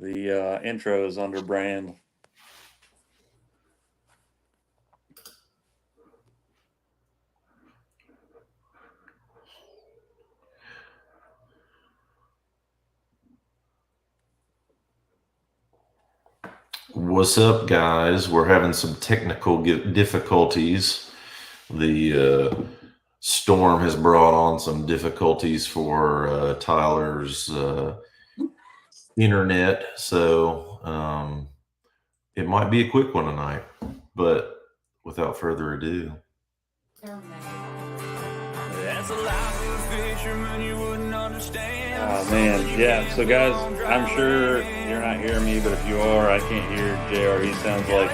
The intro is under brand. What's up, guys? We're having some technical difficulties. The storm has brought on some difficulties for Tyler's internet, so it might be a quick one tonight. But without further ado, Oh man, yeah. So guys, I'm sure you're not hearing me, but if you are, I can't hear JR. He sounds like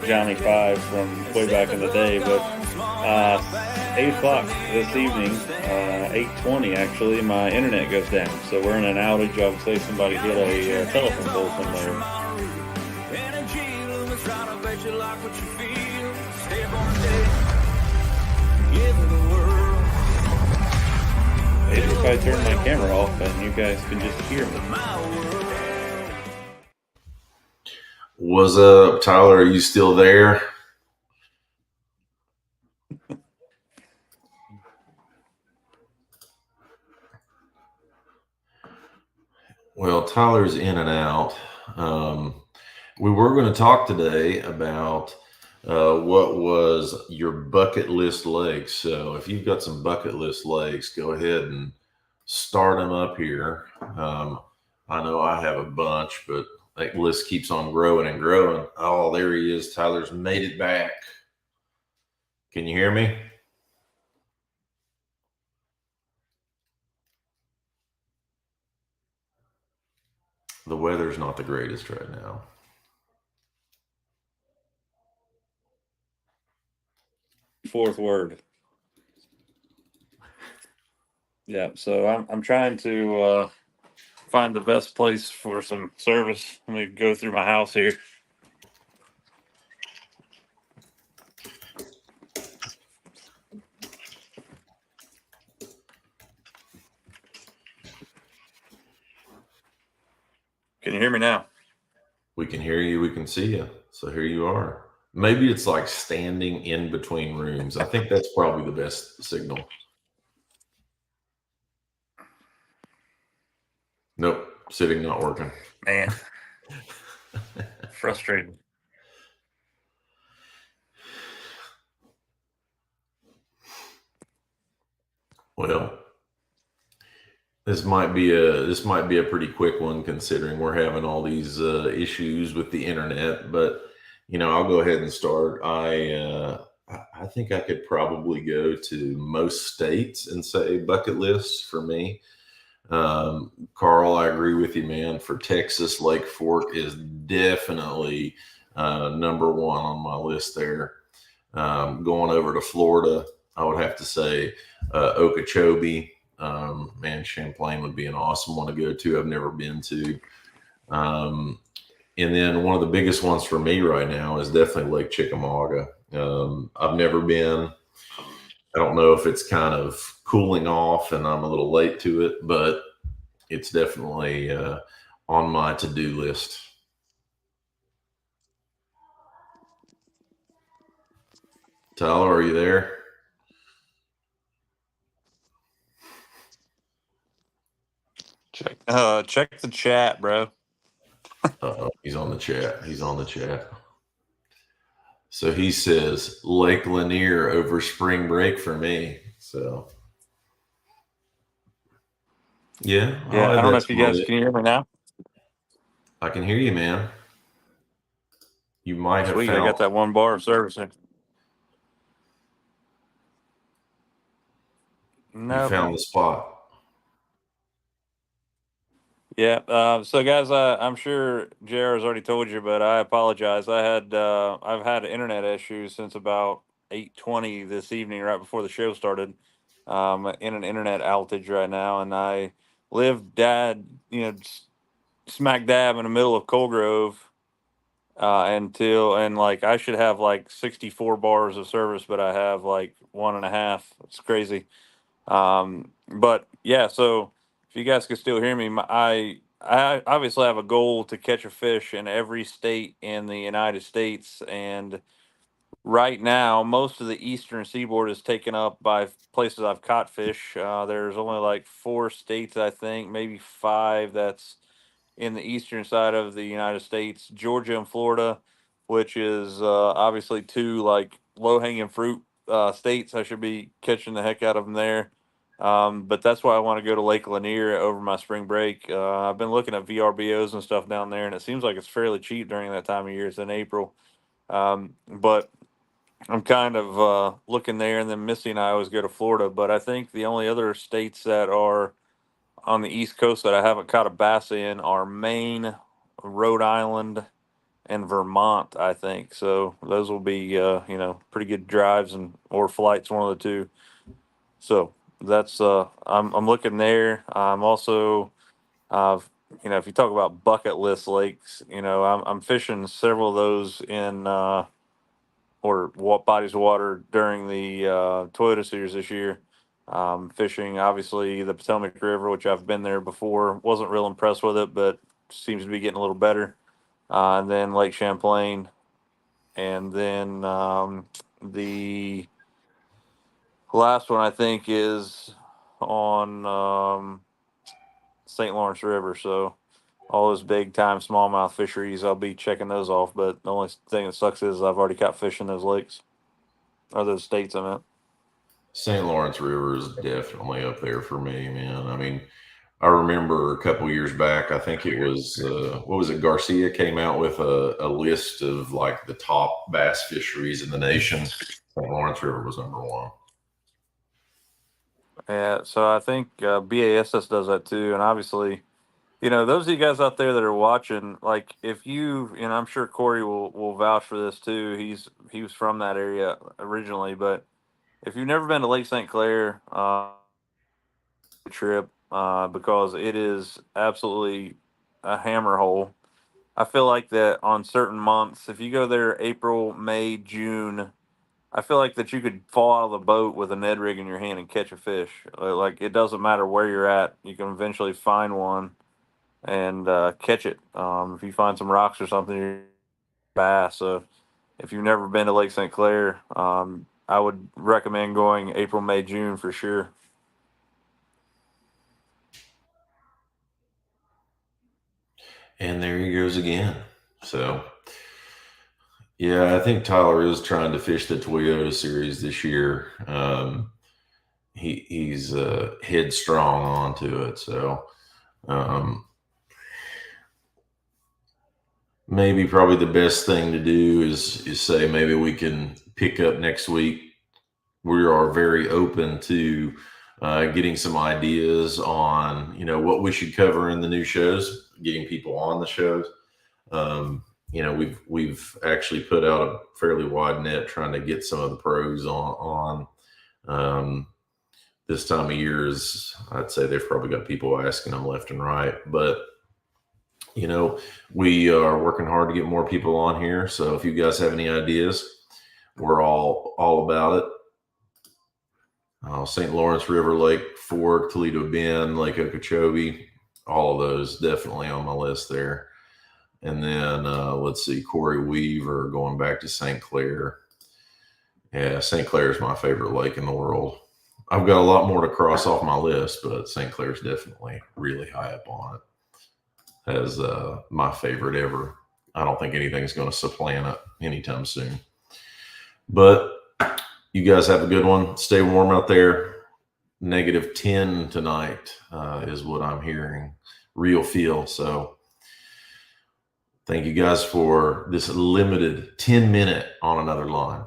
Johnny Five from way back in the day. But 8 o'clock this evening, 8:20 actually, my internet goes down. So we're in an outage. I would say somebody hit a telephone pole somewhere. Maybe if I turn my camera off and you guys can just hear me. what's up, Tyler? Are you still there? Well, Tyler's in and out. We were going to talk today about what was your bucket list lakes. So if you've got some bucket list lakes, go ahead and start them up here. I know I have a bunch, but that list keeps on growing and growing. Oh, there he is. Tyler's made it back. Can you hear me? The weather's not the greatest right now. Fourth word. Yeah, so I'm trying to find the best place for some service. Let me go through my house here. Can you hear me now? We can hear you. We can see you. So here you are. Maybe it's like standing in between rooms. I think that's probably the best signal. Nope. Sitting not working. Man. Frustrating. Well, this might be a pretty quick one considering we're having all these issues with the internet, but I'll go ahead and start. I think I could probably go to most states and say bucket lists for me. Carl, I agree with you, man. For Texas, Lake Fork is definitely number one on my list there. Going over to Florida, I would have to say Okeechobee. Man, Champlain would be an awesome one to go to. I've never been to. And then one of the biggest ones for me right now is definitely Lake Chickamauga. I've never been. I don't know if it's kind of cooling off and I'm a little late to it, but it's definitely on my to-do list. Tyler, are you there? Check the chat, bro. He's on the chat. So he says Lake Lanier over spring break for me. So yeah. I don't know if you guys can hear me now. I can hear you, man. You might have I got that one bar of service there. No, you found the spot. Yeah. So guys, I'm sure JR has already told you, but I apologize. I've had internet issues since about 8:20 this evening, right before the show started. In an internet outage right now, and I live smack dab in the middle of Coal Grove. And I should have like 64 bars of service, but I have like 1.5. It's crazy. But yeah, so if you guys can still hear me, I obviously have a goal to catch a fish in every state in the United States, and right now, most of the eastern seaboard is taken up by places I've caught fish. There's only like 4 states, I think, maybe five, that's in the eastern side of the United States: Georgia and Florida, which is obviously two like low hanging fruit states. I should be catching the heck out of them there. But that's why I want to go to Lake Lanier over my spring break. I've been looking at VRBOs and stuff down there, and it seems like it's fairly cheap during that time of year. It's in April. But I'm kind of looking there, and then Missy and I always go to Florida. But I think the only other states that are on the East Coast that I haven't caught a bass in are Maine, Rhode Island, and Vermont, I think. So those will be, pretty good drives and or flights, one of the two. So that's I'm looking there. I'm also, uh, if you talk about bucket list lakes, I'm fishing several of those in or what bodies of water during the Toyota Series this year. Fishing obviously the Potomac River, which I've been there before. Wasn't real impressed with it, but seems to be getting a little better. And then Lake Champlain, and then the last one I think is on St. Lawrence River. So all those big time smallmouth fisheries, I'll be checking those off. But the only thing that sucks is I've already caught fish in those lakes or those states, I meant. St. Lawrence River is definitely up there for me, man. I mean, I remember a couple years back, I think it was, what was it? Garcia came out with a list of like the top bass fisheries in the nation. St. Lawrence River was number one. Yeah, so I think BASS does that too, and obviously, those of you guys out there that are watching, like if you, and I'm sure Corey will vouch for this too. He was from that area originally, but if you've never been to Lake St. Clair, trip because it is absolutely a hammer hole. I feel like that on certain months, if you go there April, May, June, I feel like that you could fall out of the boat with a Ned rig in your hand and catch a fish. Like it doesn't matter where you're at, you can eventually find one and catch it. If you find some rocks or something, you're bass. So if you've never been to Lake St. Clair, I would recommend going April, May, June for sure. And there he goes again. So, yeah, I think Tyler is trying to fish the Toyota Series this year. He's headstrong onto it. So, maybe probably the best thing to do is say maybe we can pick up next week. We are very open to getting some ideas on what we should cover in the new shows, getting people on the shows. We've actually put out a fairly wide net trying to get some of the pros on this time of year. Is I'd say they've probably got people asking them left and right, but we are working hard to get more people on here. So if you guys have any ideas, we're all about it. St. Lawrence River, Lake Fork, Toledo Bend, Lake Okeechobee, all of those definitely on my list there. And then let's see, Corey Weaver going back to St. Clair. Yeah, St. Clair is my favorite lake in the world. I've got a lot more to cross off my list, but St. Clair's definitely really high up on it as my favorite ever. I don't think anything's going to supplant it anytime soon. But you guys have a good one. Stay warm out there. -10 tonight is what I'm hearing. Real feel. So thank you guys for this limited 10-minute on another line.